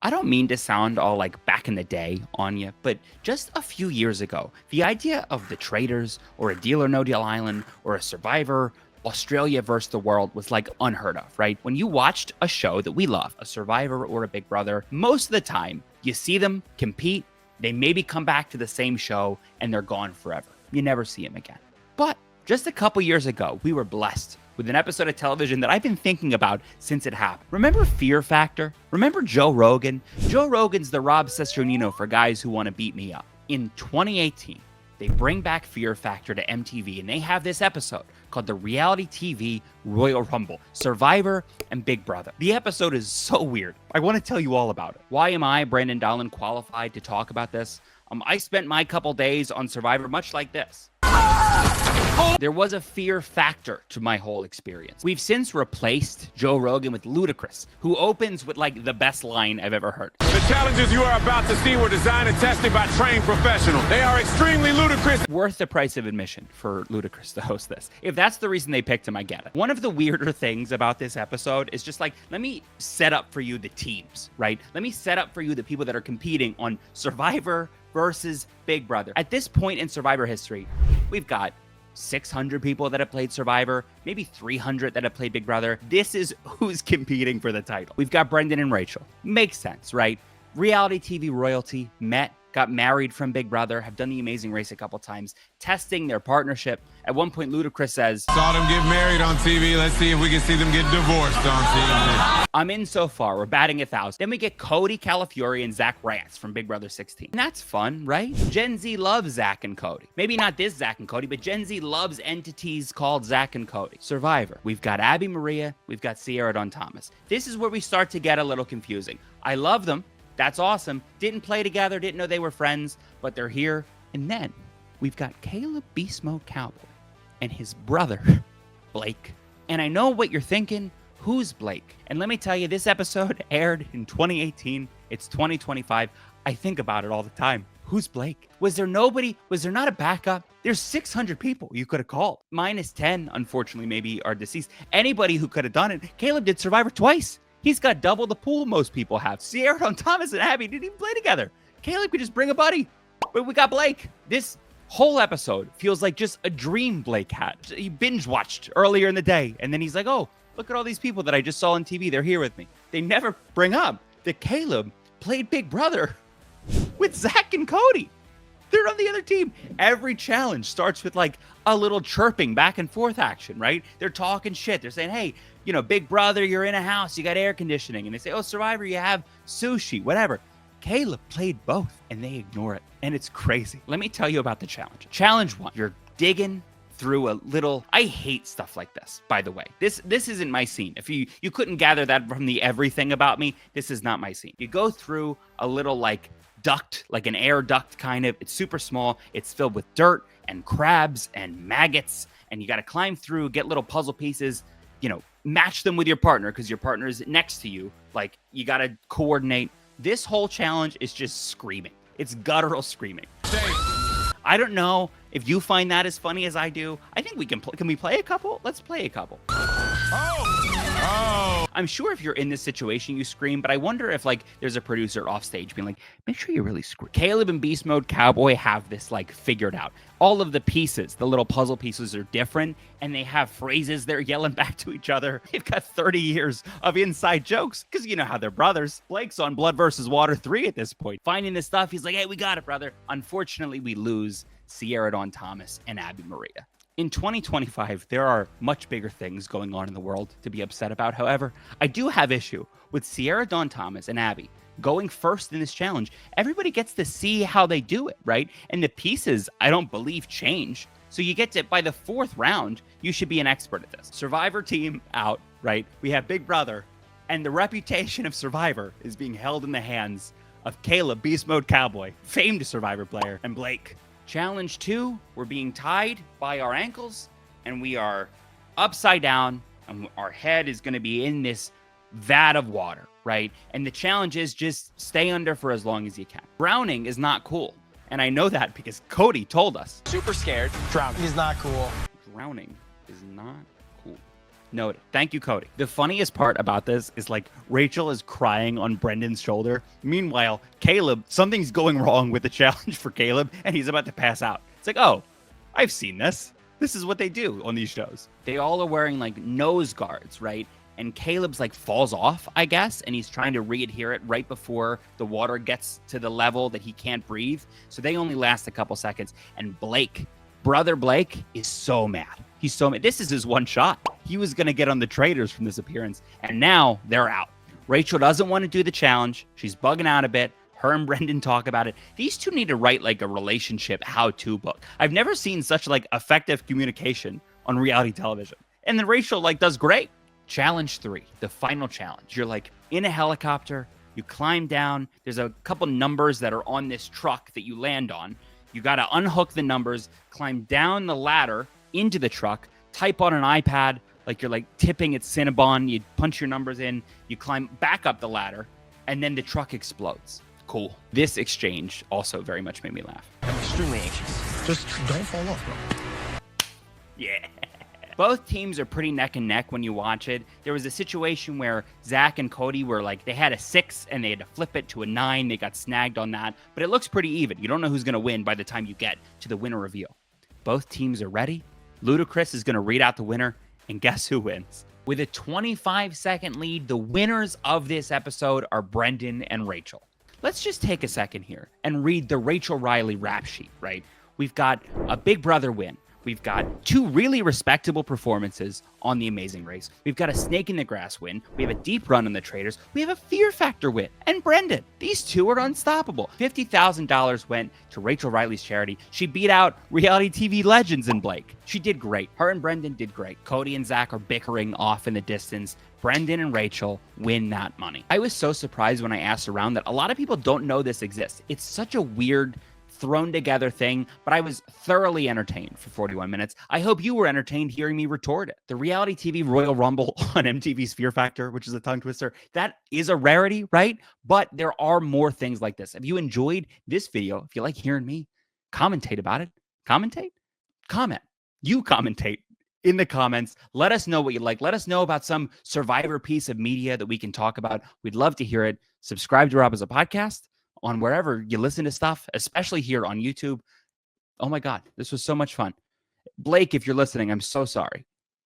I don't mean to sound all like back in the day on you, but just a few years ago, the idea of the Traitors or a Deal or No Deal Island or a Survivor Australia versus the world was like unheard of, right? When you watched a show that we love, a Survivor or a Big Brother, most of the time you see them compete, they maybe come back to the same show and they're gone forever. You never see them again. But just a couple years ago, we were blessed with an episode of television that I've been thinking about since it happened. Remember Fear Factor? Remember Joe Rogan? Joe Rogan's the Rob Cesternino for guys who want to beat me up. In 2018, they bring back Fear Factor to MTV, and they have this episode called the Reality TV Royal Rumble, Survivor and Big Brother. The episode is so weird. I want to tell you all about it. Why am I, Brandon Donlon, qualified to talk about this? I spent my couple days on Survivor much like this. There was a fear factor to my whole experience. We've since replaced Joe Rogan with Ludacris, who opens with like the best line I've ever heard. The challenges you are about to see were designed and tested by trained professionals. They are extremely ludicrous. Worth the price of admission for Ludacris to host this. If that's the reason they picked him, I get it. One of the weirder things about this episode is just like, let me set up for you the teams, right? Let me set up for you the people that are competing on Survivor versus Big Brother. At this point in Survivor history, we've got 600 people that have played Survivor, maybe 300 that have played Big Brother. This is who's competing for the title. We've got Brendan and Rachel. Makes sense, right? Reality TV royalty, met, got married from Big Brother, have done the Amazing Race a couple times, testing their partnership. At one point, Ludacris says, Saw them get married on TV. Let's see if we can see them get divorced on TV. I'm in so far. We're batting 1,000. Then we get Cody Calafiore and Zach Rance from Big Brother 16. And that's fun, right? Gen Z loves Zach and Cody. Maybe not this Zach and Cody, but Gen Z loves entities called Zach and Cody. Survivor. We've got Abby Maria. We've got Sierra Dawn Thomas. This is where we start to get a little confusing. I love them. That's awesome. Didn't play together. Didn't know they were friends, but they're here. And then we've got Caleb Beast Mode Cowboy and his brother, Blake. And I know what you're thinking. Who's Blake? And let me tell you, this episode aired in 2018. It's 2025. I think about it all the time. Who's Blake? Was there nobody? Was there not a backup? There's 600 people you could have called. Minus 10, unfortunately, maybe are deceased. Anybody who could have done it. Caleb did Survivor twice. He's got double the pool most people have. Sierra Dawn Thomas and Abby didn't even play together. Caleb could just bring a buddy. But we got Blake. This whole episode feels like just a dream Blake had. He binge watched earlier in the day. And then he's like, oh, look at all these people that I just saw on TV. They're here with me. They never bring up that Caleb played Big Brother with Zach and Cody. They're on the other team. Every challenge starts with like a little chirping back and forth action, right? They're talking shit. They're saying, hey, you know, Big Brother, you're in a house, you got air conditioning. And they say, oh, Survivor, you have sushi, whatever. Caleb played both and they ignore it. And it's crazy. Let me tell you about the challenge. Challenge 1, you're digging through a little, I hate stuff like this, by the way. This isn't my scene. If you couldn't gather that from the everything about me, this is not my scene. You go through a little like duct, like an air duct kind of. It's super small. It's filled with dirt and crabs and maggots. And you got to climb through, get little puzzle pieces, you know, match them with your partner because your partner is next to you. Like you got to coordinate. This whole challenge is just screaming. It's guttural screaming. I don't know if you find that as funny as I do. I think we can play. Can we play a couple? Let's play a couple. Oh. I'm sure if you're in this situation, you scream, but I wonder if like there's a producer off stage being like, make sure you really scream. Caleb and Beast Mode Cowboy have this like figured out. All of the pieces, the little puzzle pieces are different and they have phrases they're yelling back to each other. They've got 30 years of inside jokes because you know how they're brothers. Blake's on Blood versus Water 3 at this point. Finding this stuff, he's like, hey, we got it, brother. Unfortunately, we lose Sierra Dawn Thomas and Abby Maria. In 2025, there are much bigger things going on in the world to be upset about. However, I do have issue with Sierra Dawn Thomas and Abby going first in this challenge. Everybody gets to see how they do it, right? And the pieces, I don't believe, change. So you get to, by the 4th round, you should be an expert at this. Survivor team out, right? We have Big Brother, and the reputation of Survivor is being held in the hands of Caleb Beast Mode Cowboy, famed Survivor player, and Blake. Challenge 2, we're being tied by our ankles and we are upside down and our head is going to be in this vat of water, right? And the challenge is just stay under for as long as you can. Drowning is not cool. And I know that because Cody told us. Super scared. Drowning is not cool. Drowning is not cool. Noted. Thank you, Cody. The funniest part about this is like Rachel is crying on Brendan's shoulder. Meanwhile, Caleb, something's going wrong with the challenge for Caleb, and he's about to pass out. It's like, oh, I've seen this. This is what they do on these shows. They all are wearing like nose guards, right? And Caleb's like falls off, I guess, and he's trying to re-adhere it right before the water gets to the level that he can't breathe. So they only last a couple seconds. And Blake, brother Blake, is so mad. He's so mad. This is his one shot. He was going to get on the Traitors from this appearance, and now they're out. Rachel doesn't want to do the challenge. She's bugging out a bit. Her and Brendan talk about it. These two need to write like a relationship how-to book. I've never seen such like effective communication on reality television. And then Rachel like does great. Challenge 3, the final challenge. You're like in a helicopter. You climb down. There's a couple numbers that are on this truck that you land on. You got to unhook the numbers, climb down the ladder into the truck, type on an iPad, like you're like tipping at Cinnabon. You punch your numbers in, you climb back up the ladder, and then the truck explodes. Cool. This exchange also very much made me laugh. I'm extremely anxious. Just don't fall off, bro. Yeah. Both teams are pretty neck and neck when you watch it. There was a situation where Zach and Cody were like, they had a 6 and they had to flip it to a 9. They got snagged on that, but it looks pretty even. You don't know who's going to win by the time you get to the winner reveal. Both teams are ready. Ludacris is going to read out the winner, and guess who wins? With a 25-second lead, the winners of this episode are Brendan and Rachel. Let's just take a second here and read the Rachel Riley rap sheet, right? We've got a Big Brother win. We've got 2 really respectable performances on The Amazing Race. We've got a Snake in the Grass win. We have a deep run on the Traitors. We have a Fear Factor win. And Brendan. These two are unstoppable. $50,000 went to Rachel Riley's charity. She beat out reality TV legends in Blake. She did great. Her and Brendan did great. Cody and Zach are bickering off in the distance. Brendan and Rachel win that money. I was so surprised when I asked around that a lot of people don't know this exists. It's such a weird thrown together thing, but I was thoroughly entertained for 41 minutes. I hope you were entertained hearing me retort it. The reality TV Royal Rumble on MTV's Fear Factor, which is a tongue twister, that is a rarity, right? But there are more things like this. If you enjoyed this video, if you like hearing me commentate about it, comment. You commentate in the comments. Let us know what you like. Let us know about some Survivor piece of media that we can talk about. We'd love to hear it. Subscribe to RHAP as a podcast on wherever you listen to stuff, especially here on YouTube. Oh my God, this was so much fun. Blake, if you're listening, I'm so sorry.